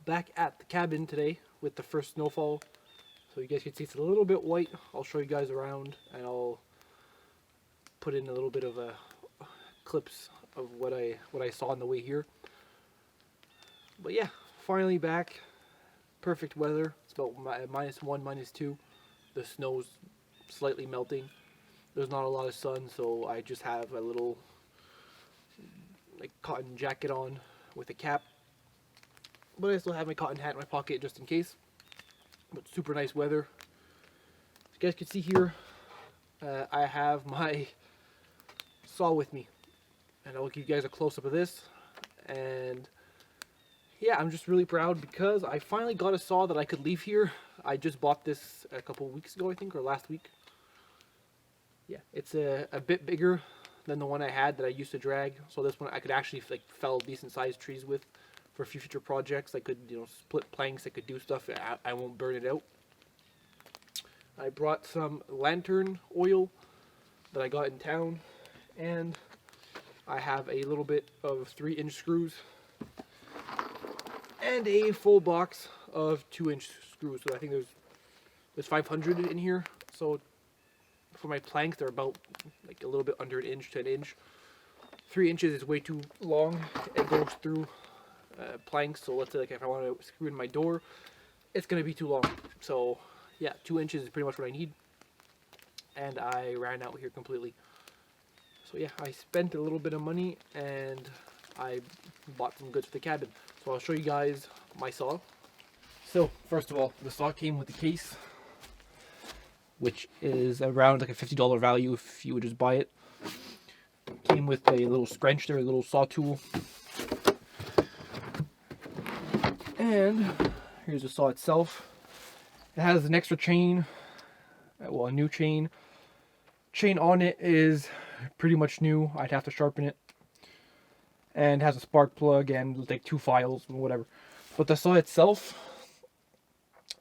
back at the cabin today with the first snowfall. So you guys can see it's a little bit white. I'll show you guys around and I'll put in a little bit of clips of what I saw on the way here. But yeah, finally back. Perfect weather. It's about -1, -2. The snow's slightly melting. There's not a lot of sun, so I just have a little like cotton jacket on with a cap. But I still have my cotton hat in my pocket just in case. But super nice weather. As you guys can see here, I have my saw with me. And I'll give you guys a close-up of this. And yeah, I'm just really proud because I finally got a saw that I could leave here. I just bought this a couple weeks ago, I think, or last week. Yeah, it's a bit bigger than the one I had that I used to drag. So this one I could actually like fell decent sized trees with for future projects. I could, split planks. I could do stuff. I won't burn it out. I brought some lantern oil that I got in town, and I have a little bit of 3-inch screws and a full box of 2-inch screws. So I think there's 500 in here. So for my planks, they're about like a little bit under an inch to an inch. 3 inches is way too long. It goes through planks. So let's say like if I want to screw in my door, it's gonna be too long. So yeah, 2 inches is pretty much what I need. And I ran out here completely. So yeah, I spent a little bit of money and I bought some goods for the cabin. So I'll show you guys my saw. So first of all, the saw came with the case, which is around like a $50 value if you would just buy it. Came with a little scrunch there, a little saw tool. And here's the saw itself. It has an extra chain, well, a new chain. Chain on it is pretty much new. I'd have to sharpen it. And has a spark plug and like 2 files and whatever. But the saw itself,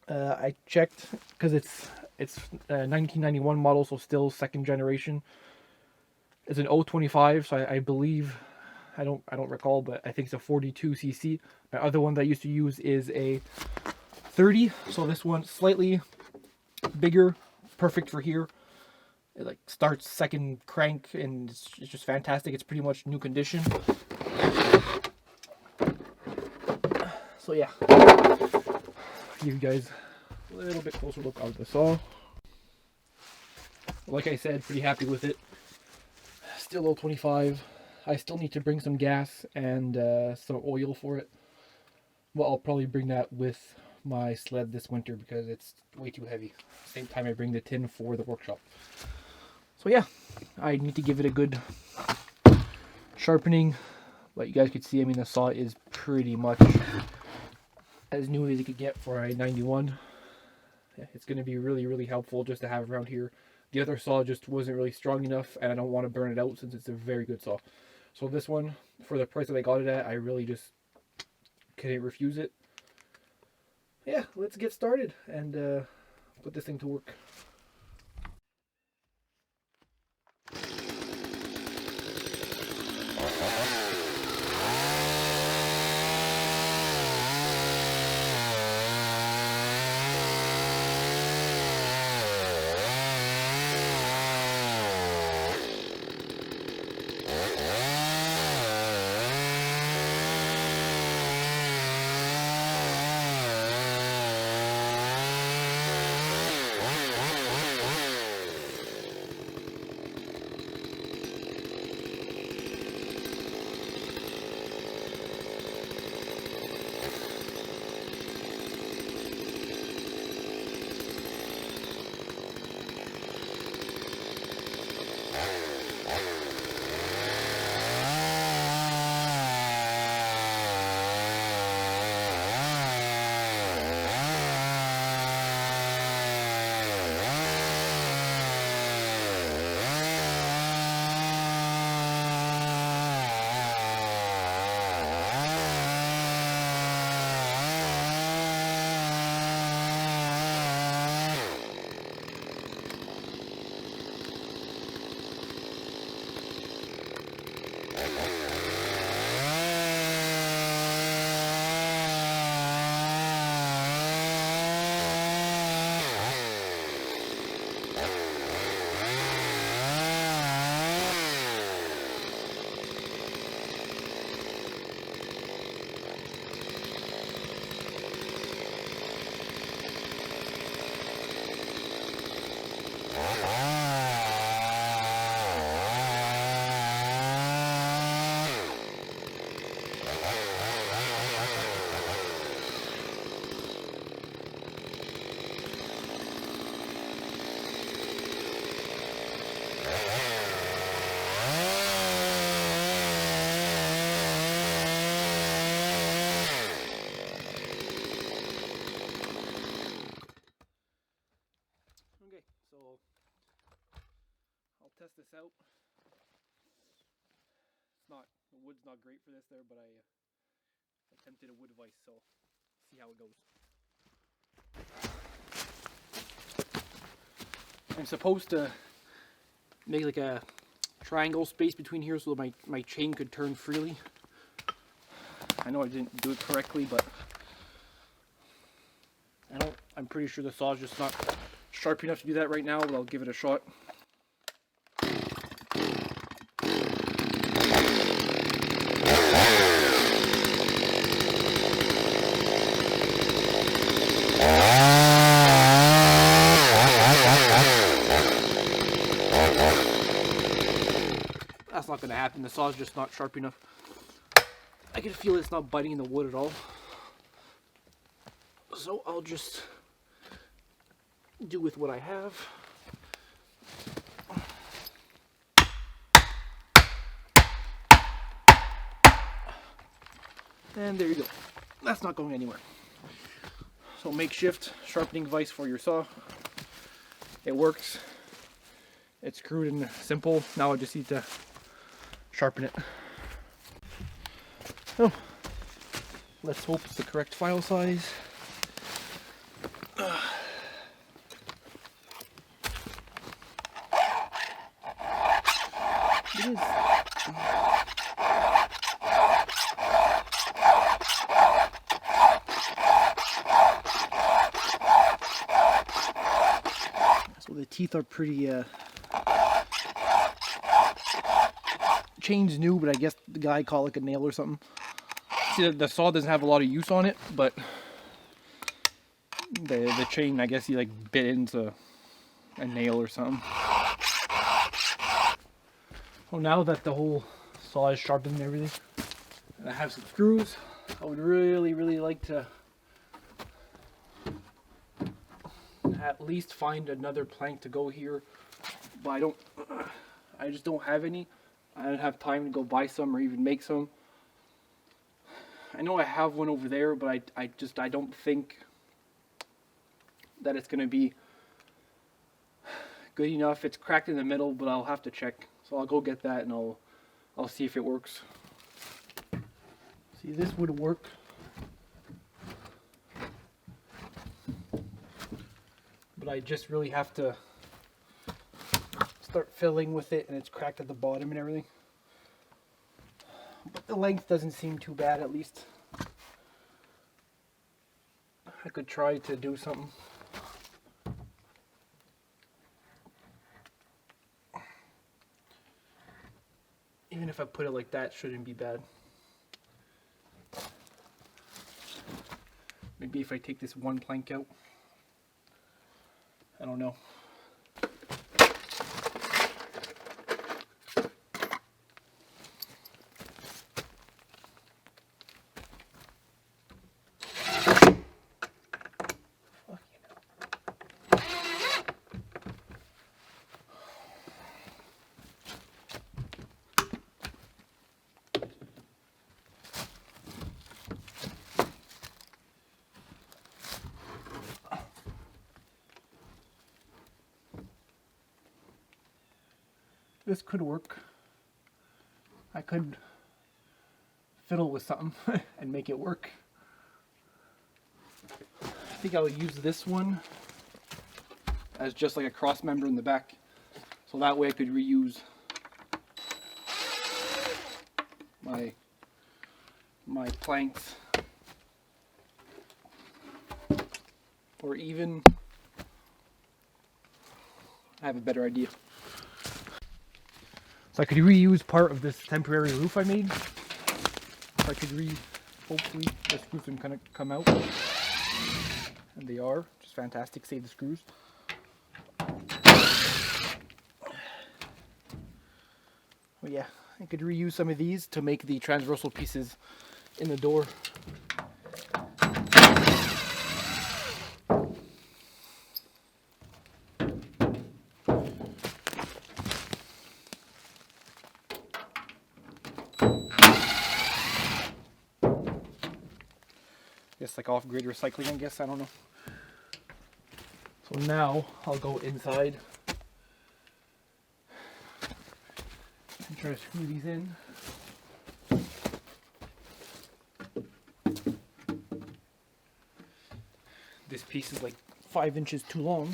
I checked because it's 1991 model, so still second generation. It's an 025, so I believe, I don't recall, but I think it's a 42cc. My other one that I used to use is a 30, so this one's slightly bigger, perfect for here. It like starts second crank and it's just fantastic. It's pretty much new condition. So yeah, give you guys a little bit closer look at the saw. Like I said, pretty happy with it. Still 025. I still need to bring some gas and some oil for it. Well, I'll probably bring that with my sled this winter because it's way too heavy. Same time I bring the tin for the workshop. So yeah, I need to give it a good sharpening. But you guys could see, I mean, the saw is pretty much as new as it could get for a 91. Yeah, it's going to be really, really helpful just to have around here. The other saw just wasn't really strong enough, and I don't want to burn it out since it's a very good saw. So this one, for the price that I got it at, I really just couldn't refuse it. Yeah, let's get started and put this thing to work. test this out. The wood's not great for this there, but I attempted a wood vise, so see how it goes. I'm supposed to make like a triangle space between here so that my chain could turn freely. I know I didn't do it correctly, but I'm pretty sure the saw's just not sharp enough to do that right now, but I'll give it a shot. That's not going to happen. The saw's just not sharp enough. I can feel it's not biting in the wood at all. So I'll just do with what I have. And there you go. That's not going anywhere. So makeshift sharpening vise for your saw. It works. It's crude and simple. Now I just need to sharpen it. So let's hope it's the correct file size. It is. So the teeth are pretty chain's new, but I guess the guy called it like a nail or something. See, the saw doesn't have a lot of use on it, but the chain, I guess he like bit into a nail or something. Well, now that the whole saw is sharpened and everything, and I have some screws, I would really like to at least find another plank to go here, but I just don't have any. I don't have time to go buy some or even make some. I know I have one over there, but I don't think that it's gonna be good enough. It's cracked in the middle, but I'll have to check. So I'll go get that and I'll see if it works. See, this would work. But I just really have to start filling with it, and it's cracked at the bottom and everything. But the length doesn't seem too bad, at least. I could try to do something. Even if I put it like that, it shouldn't be bad. Maybe if I take this one plank out. I don't know. This could work. I could fiddle with something and make it work. I think I'll use this one as just like a cross member in the back, so that way I could reuse my planks, or even I have a better idea. So I could reuse part of this temporary roof I made. I could hopefully the screws can kind of come out. And they are, which is fantastic, save the screws. Well, yeah, I could reuse some of these to make the transversal pieces in the door. Just like off-grid recycling, I guess, I don't know. So now I'll go inside Try to screw these in. This piece is like 5 inches too long.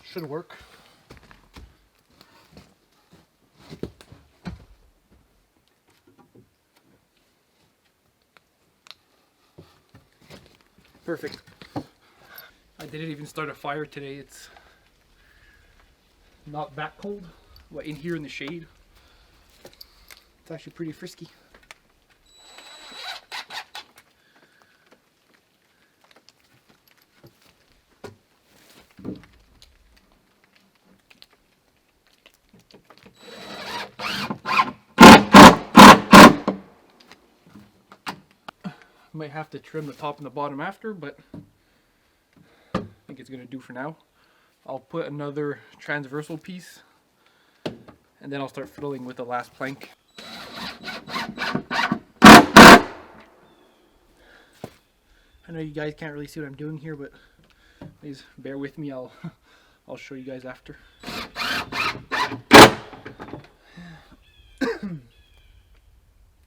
Should work. Perfect. I didn't even start a fire today. It's not that cold. Well, in here in the shade, it's actually pretty frisky. Might have to trim the top and the bottom after, but I think it's gonna do for now. I'll put another transversal piece and then I'll start fiddling with the last plank. I know you guys can't really see what I'm doing here, but please bear with me. I'll show you guys after.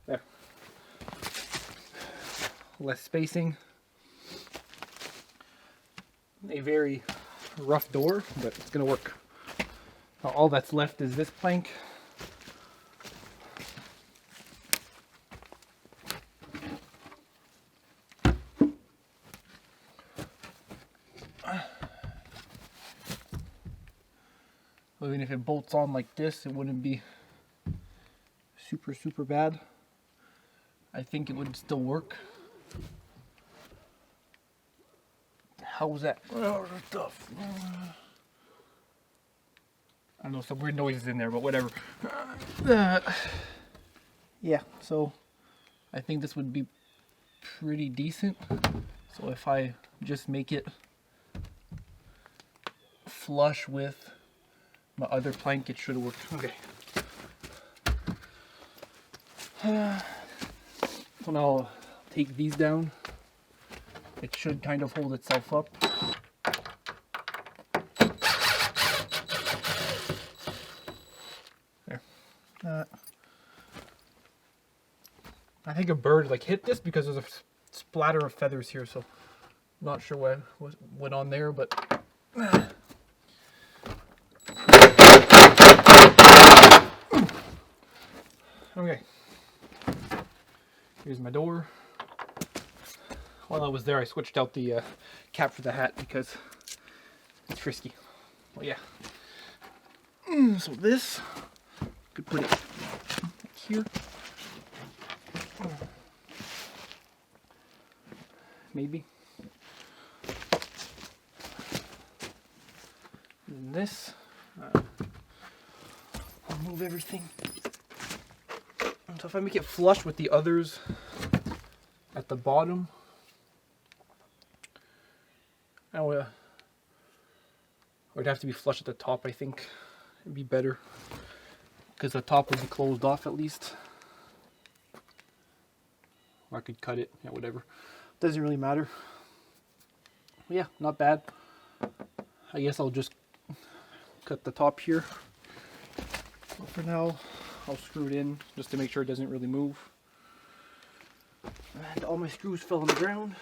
There. Less spacing. A very rough door, but it's gonna work. Now all that's left is this plank. Even if it bolts on like this, it wouldn't be super bad. I think it would still work. How was that? Oh, stuff. I know some weird noises in there, but whatever. Yeah, so I think this would be pretty decent. So if I just make it flush with my other plank, it should work. Okay. So now I'll take these down. It should kind of hold itself up. There. I think a bird like hit this because there's a splatter of feathers here, so I'm not sure what went on there, but okay. Here's my door. While I was there, I switched out the cap for the hat because it's frisky. Well, yeah. So this, could put it here. Maybe. And this, I'll move everything. So if I make it flush with the others at the bottom, I would have to be flush at the top, I think. It'd be better because the top would be closed off at least. Or I could cut it, yeah, whatever. Doesn't really matter. But yeah, not bad. I guess I'll just cut the top here. But for now, I'll screw it in just to make sure it doesn't really move. And all my screws fell on the ground.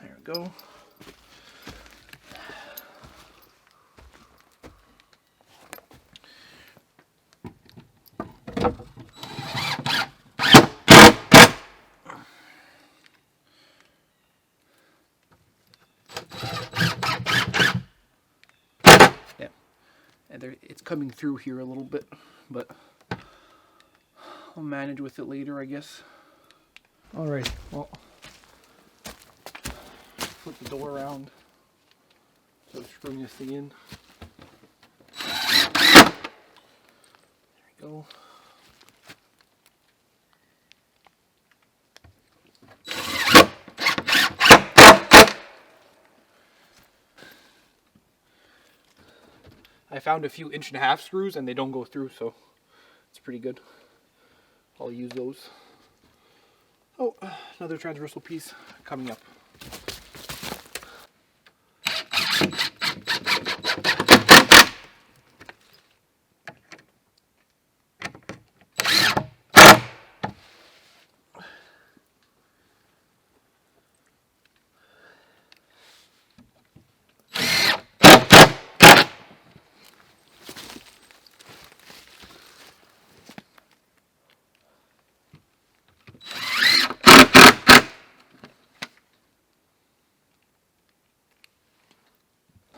There we go. Yeah, and there, it's coming through here a little bit, but I'll manage with it later, I guess. All right, well, flip the door around. So screwing this thing in. There we go. I found a few 1.5" screws and they don't go through, so it's pretty good. I'll use those. Oh, another transversal piece coming up.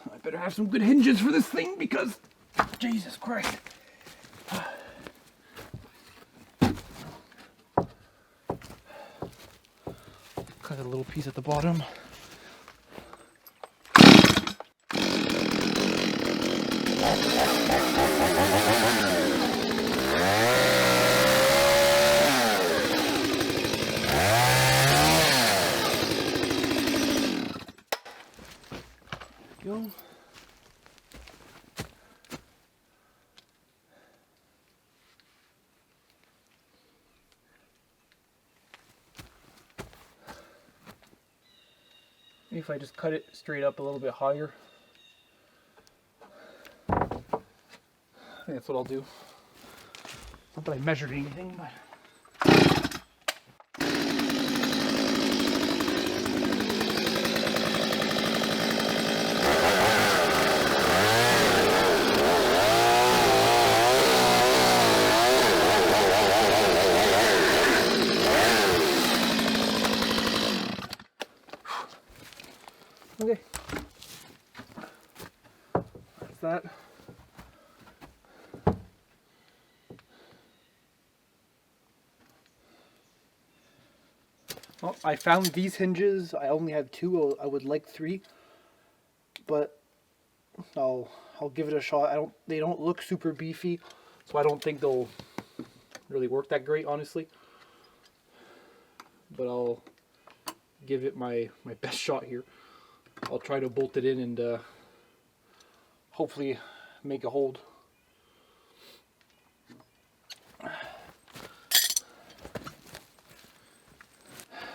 I better have some good hinges for this thing because, Jesus Christ. Cut a little piece at the bottom. Go. Maybe if I just cut it straight up a little bit higher. I think that's what I'll do. Not that I measured anything, but. Okay, that's that. Well, I found these hinges. I only have 2. I would like 3, but I'll give it a shot. They don't look super beefy, so I don't think they'll really work that great, honestly. But I'll give it my best shot here. I'll try to bolt it in and hopefully make a hold.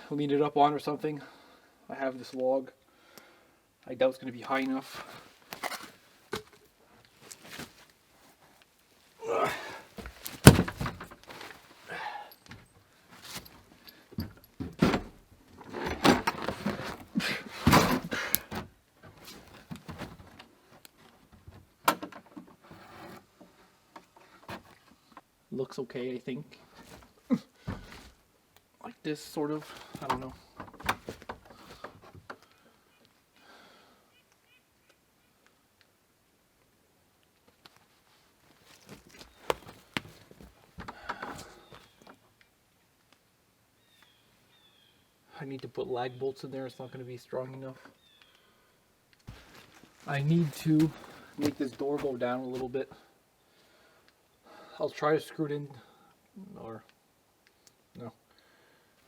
Lean it up on or something. I have this log. I doubt it's going to be high enough. Looks okay, I think. Like this, sort of. I don't know. I need to put lag bolts in there. It's not going to be strong enough. I need to make this door go down a little bit. I'll try to screw it in, or no.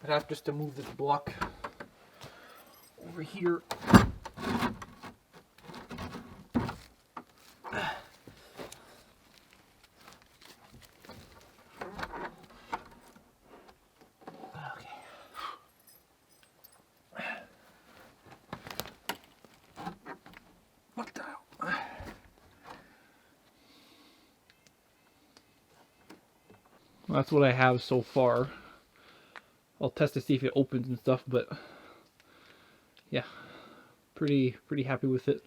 I'd have just to move this block over here. That's what I have so far. I'll test to see if it opens and stuff, but yeah, pretty happy with it.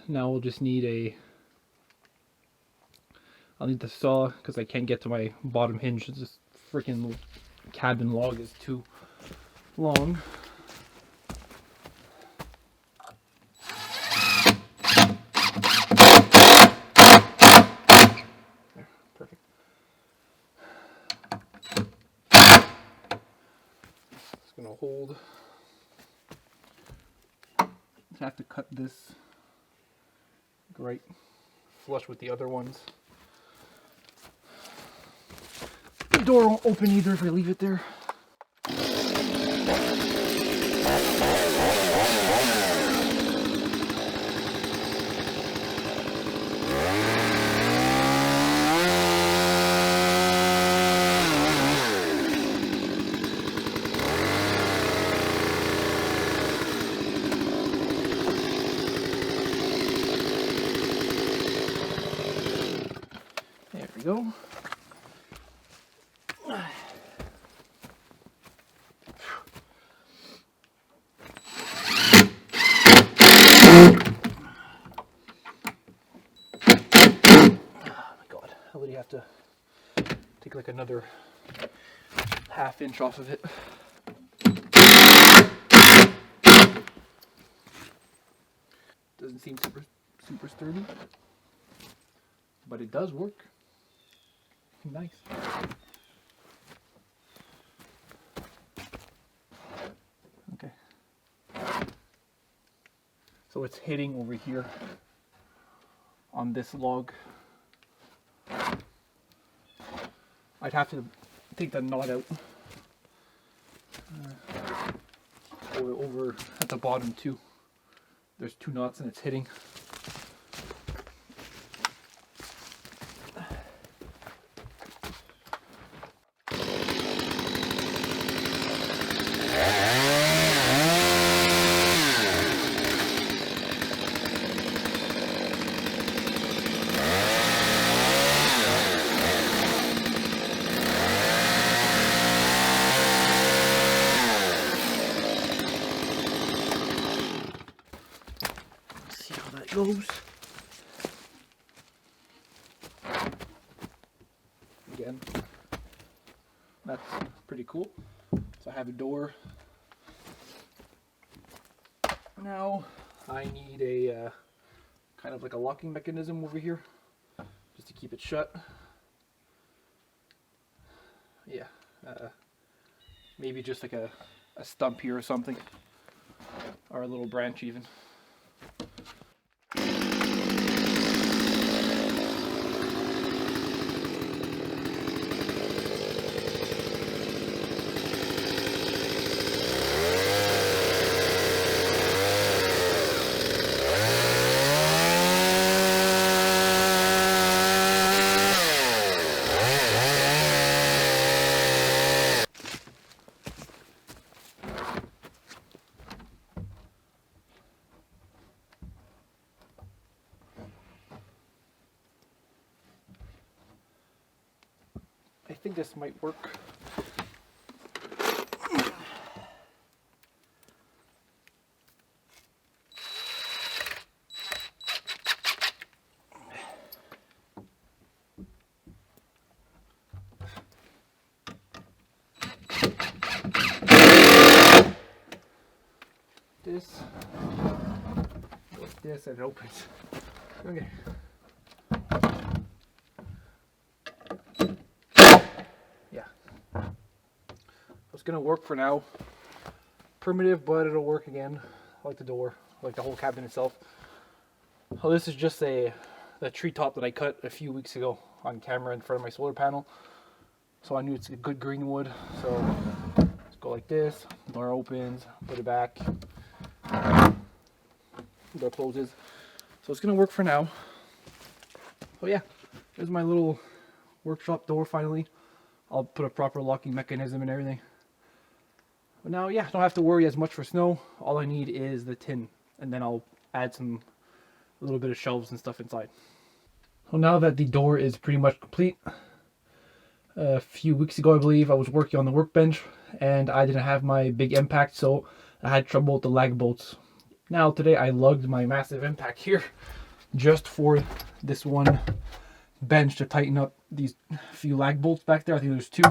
Now we'll just need I'll need the saw because I can't get to my bottom hinge. This freaking cabin log is too long. Perfect. It's gonna hold. I have to cut this right flush with the other ones. The door won't open either if I leave it there. my god, I really have to take like another ½ inch off of it. Doesn't seem super sturdy, but it does work. Nice. Okay. So it's hitting over here on this log. I'd have to take the knot out. Over at the bottom too. There's 2 knots and it's hitting. Goes. Again, that's pretty cool. So I have a door. Now I need a kind of like a locking mechanism over here just to keep it shut. Yeah, maybe just like a stump here or something, or a little branch even. I think this might work. This, like this, and it opens. Okay. Yeah. It's gonna work for now. Primitive, but it'll work again. I like the door, I like the whole cabin itself. Oh, this is just the treetop that I cut a few weeks ago on camera in front of my solar panel. So I knew it's a good green wood. So let's go like this. Door opens, put it back. Door closes. So it's gonna work for now. So yeah, there's my little workshop door finally. I'll put a proper locking mechanism and everything. But now, yeah, I don't have to worry as much for snow. All I need is the tin, and then I'll add a little bit of shelves and stuff inside. So now that the door is pretty much complete, a few weeks ago I believe I was working on the workbench and I didn't have my big impact, so I had trouble with the lag bolts. Now today I lugged my massive impact here just for this one bench to tighten up these few lag bolts back there. I think there's 2.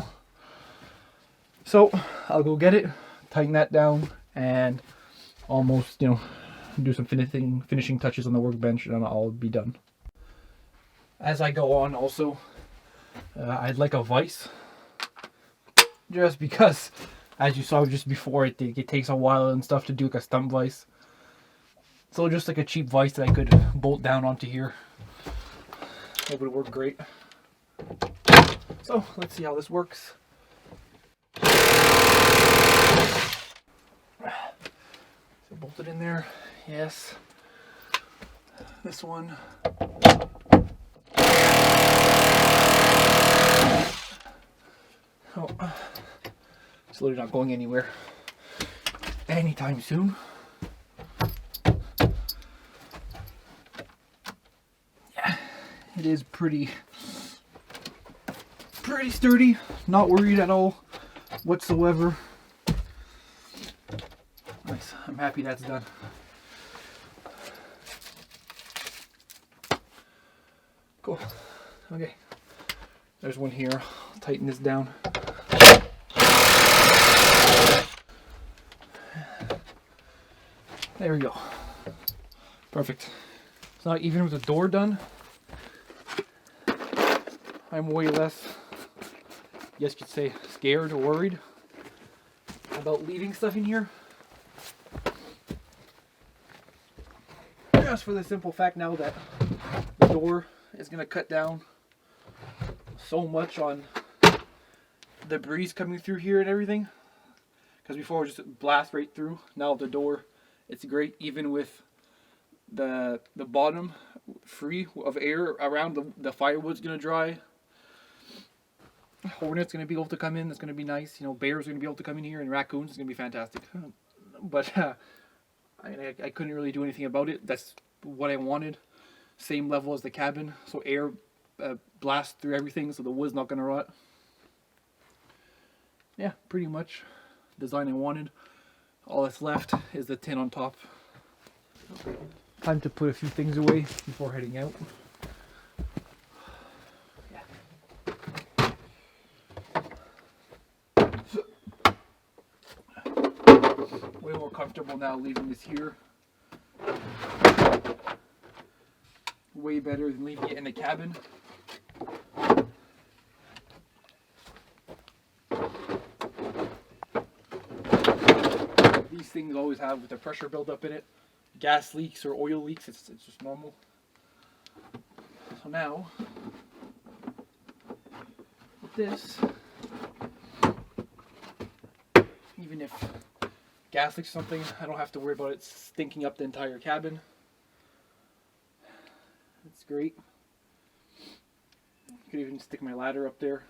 So I'll go get it, tighten that down, and almost, do some finishing touches on the workbench, and I'll be done. As I go on also, I'd like a vise, just because, as you saw just before, it takes a while and stuff to do like a stump vise. So just like a cheap vise that I could bolt down onto here. It would work great. So let's see how this works. So bolt it in there. Yes. This one. Oh, it's literally not going anywhere anytime soon. Yeah, it is pretty sturdy. Not worried at all whatsoever. Nice. I'm happy that's done. Cool. Okay. There's one here. I'll tighten this down. There we go. Perfect. So now even with the door done, I'm way less, I guess you could say, scared or worried about leaving stuff in here. Just for the simple fact now that the door is going to cut down so much on the breeze coming through here and everything. Because before it just blast right through. Now the door, it's great even with the bottom free of air around the firewood's going to dry. Hornets going to be able to come in. That's going to be nice. You know, bears are going to be able to come in here, and raccoons is going to be fantastic. But I couldn't really do anything about it. That's what I wanted. Same level as the cabin, so air blasts through everything, so the wood's not going to rot. Yeah, pretty much design I wanted. All that's left is the tin on top. Time to put a few things away before heading out. Way more comfortable now leaving this here. Way better than leaving it in the cabin. These things always have with the pressure buildup in it. Gas leaks or oil leaks, it's just normal. So now, with this, even if gas leaks or something, I don't have to worry about it stinking up the entire cabin. It's great. Could even stick my ladder up there.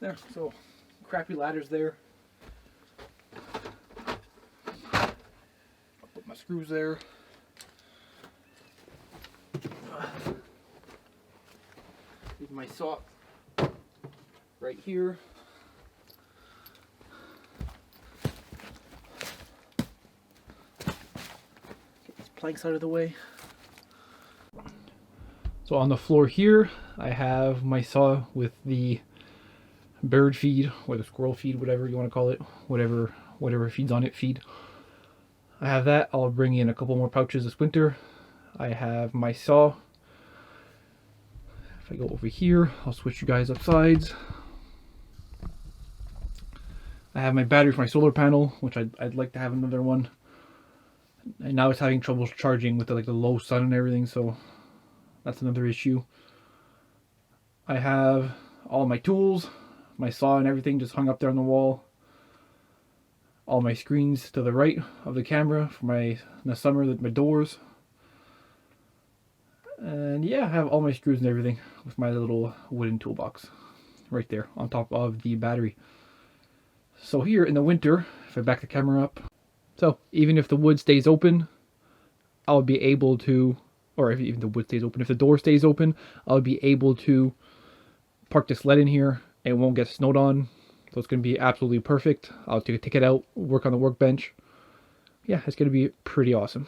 There, so crappy ladders there. I'll put my screws there. Leave my saw right here. Get these planks out of the way. So on the floor here, I have my saw with the bird feed or the squirrel feed, whatever you want to call it, whatever feeds on it feed. I have that. I'll bring in a couple more pouches this winter. I have my saw. If I go over here, I'll switch you guys up sides. I have my battery for my solar panel, which I'd like to have another one. And now it's having trouble charging with the low sun and everything, so that's another issue. I have all my tools, my saw and everything just hung up there on the wall. All my screens to the right of the camera for in the summer, my doors. And yeah, I have all my screws and everything with my little wooden toolbox right there on top of the battery. So here in the winter, if I back the camera up, so even if the wood stays open, I'll be able to, or if even the wood stays open, if the door stays open, I'll be able to park the sled in here. It won't get snowed on, so it's going to be absolutely perfect. I'll take it out, work on the workbench. Yeah, it's going to be pretty awesome.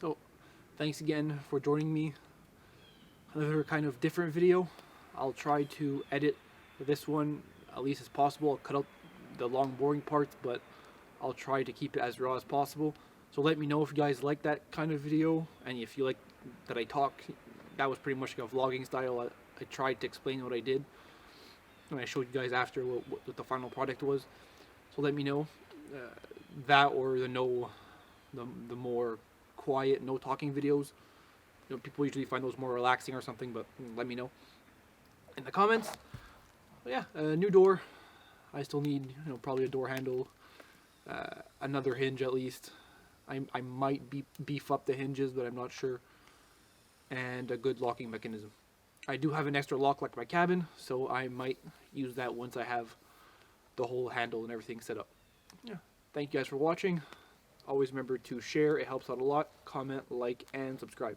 So, thanks again for joining me. Another kind of different video. I'll try to edit this one at least as possible. I'll cut out the long boring parts, but I'll try to keep it as raw as possible. So let me know if you guys like that kind of video, and if you like that I talk. That was pretty much like a vlogging style I tried to explain what I did, and I showed you guys after what the final product was. So let me know that or the more quiet, no talking videos. You know, people usually find those more relaxing or something, but let me know in the comments. But yeah, a new door. I still need, probably a door handle, another hinge at least. I might beef up the hinges, but I'm not sure. And a good locking mechanism. I do have an extra lock like my cabin, so I might use that once I have the whole handle and everything set up. Yeah. Thank you guys for watching. Always remember to share, it helps out a lot. Comment, like, and subscribe.